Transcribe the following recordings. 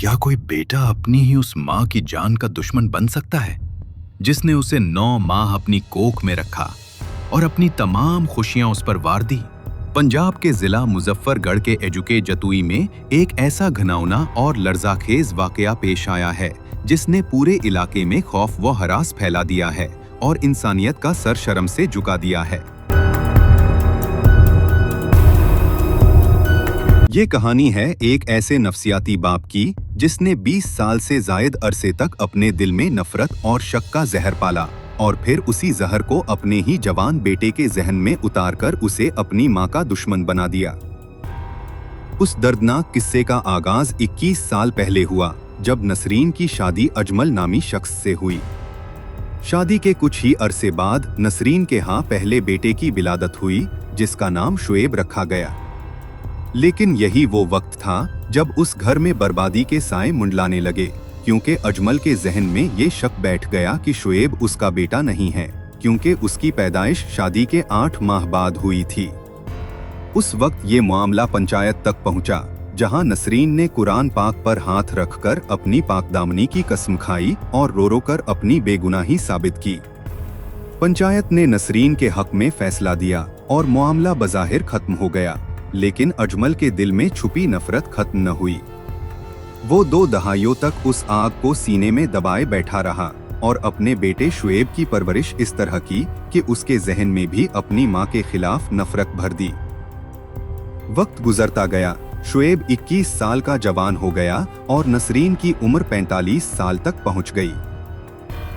क्या कोई बेटा अपनी ही उस माँ की जान का दुश्मन बन सकता है, जिसने उसे 9 माह अपनी कोख में रखा और अपनी तमाम खुशियां उस पर वार दी? पंजाब के जिला मुजफ्फरगढ़ के एजुके जतुई में एक ऐसा घिनौना और लर्जाखेज वाकया पेश आया है, जिसने पूरे इलाके में खौफ व हरास फैला दिया है और इंसानियत का सर शर्म से झुका दिया है। ये कहानी है एक ऐसे नफसियाती बाप की जिसने 20 साल से जायद अरसे तक अपने दिल में नफरत और शक का जहर पाला और फिर उसी जहर को अपने ही जवान बेटे के जहन में उतारकर उसे अपनी माँ का दुश्मन बना दिया। उस दर्दनाक किस्से का आगाज 21 साल पहले हुआ, जब नसरीन की शादी अजमल नामी शख्स से हुई। शादी के कुछ ही अरसे बाद नसरीन के यहाँ पहले बेटे की विलादत हुई, जिसका नाम शुएब रखा गया। लेकिन यही वो वक्त था जब उस घर में बर्बादी के साए मुंडलाने लगे, क्योंकि अजमल के जहन में ये शक बैठ गया कि शुएब उसका बेटा नहीं है, क्योंकि उसकी पैदाइश शादी के 8 माह बाद हुई थी। उस वक्त ये मामला पंचायत तक पहुंचा, जहां नसरीन ने कुरान पाक पर हाथ रखकर अपनी पाकदामनी की कसम खाई और रो रो कर अपनी बेगुनाही साबित की। पंचायत ने नसरीन के हक में फैसला दिया और मामला बज़ाहिर खत्म हो गया, लेकिन अजमल के दिल में छुपी नफरत खत्म न हुई। वो 2 दहाइयों तक उस आग को सीने में दबाए बैठा रहा और अपने बेटे शुएब की परवरिश इस तरह की कि उसके जहन में भी अपनी माँ के खिलाफ नफरत भर दी। वक्त गुजरता गया, शुएब 21 साल का जवान हो गया और नसरीन की उम्र 45 साल तक पहुँच गई।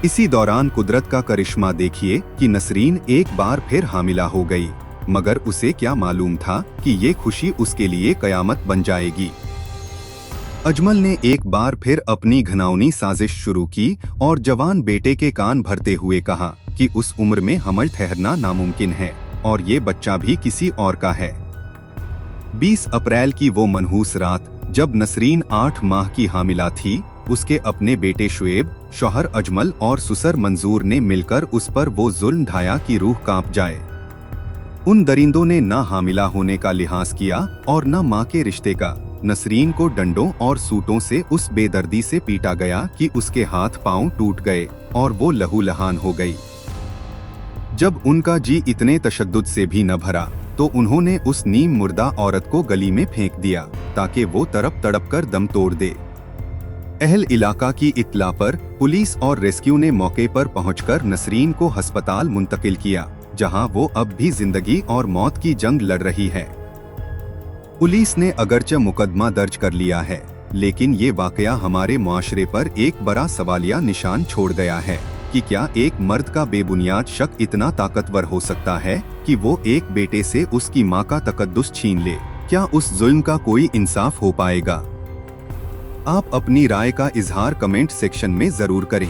इसी दौरान कुदरत का करिश्मा देखिए कि नसरीन एक बार फिर हामिला हो गई, मगर उसे क्या मालूम था कि ये खुशी उसके लिए कयामत बन जाएगी। अजमल ने एक बार फिर अपनी घिनौनी साजिश शुरू की और जवान बेटे के कान भरते हुए कहा कि उस उम्र में हमल ठहरना नामुमकिन है और ये बच्चा भी किसी और का है। 20 अप्रैल की वो मनहूस रात, जब नसरीन 8 माह की हामिला थी, उसके अपने बेटे शुएब, शौहर अजमल और ससुर मंजूर ने मिलकर उस पर वो जुल्म ढाया कि रूह कांप जाए। उन दरिंदों ने न हामिला होने का लिहाज किया और न माँ के रिश्ते का। नसरीन को डंडों और सूटों से उस बेदर्दी से पीटा गया कि उसके हाथ पांव टूट गए और वो लहूलुहान हो गई। जब उनका जी इतने तशद्दुद से भी न भरा तो उन्होंने उस नीम मुर्दा औरत को गली में फेंक दिया ताकि वो तड़प तड़प कर दम तोड़ दे। अहल इलाका की इत्तला पर पुलिस और रेस्क्यू ने मौके पर पहुंचकर नसरीन को अस्पताल मुंतकिल किया, जहां वो अब भी जिंदगी और मौत की जंग लड़ रही है। पुलिस ने अगरचे मुकदमा दर्ज कर लिया है, लेकिन ये वाकया हमारे मुआशरे पर एक बड़ा सवालिया निशान छोड़ गया है कि क्या एक मर्द का बेबुनियाद शक इतना ताकतवर हो सकता है कि वो एक बेटे से उसकी माँ का तकद्दुस छीन ले? क्या उस जुल्म का कोई इंसाफ हो पाएगा? आप अपनी राय का इजहार कमेंट सेक्शन में जरूर करें।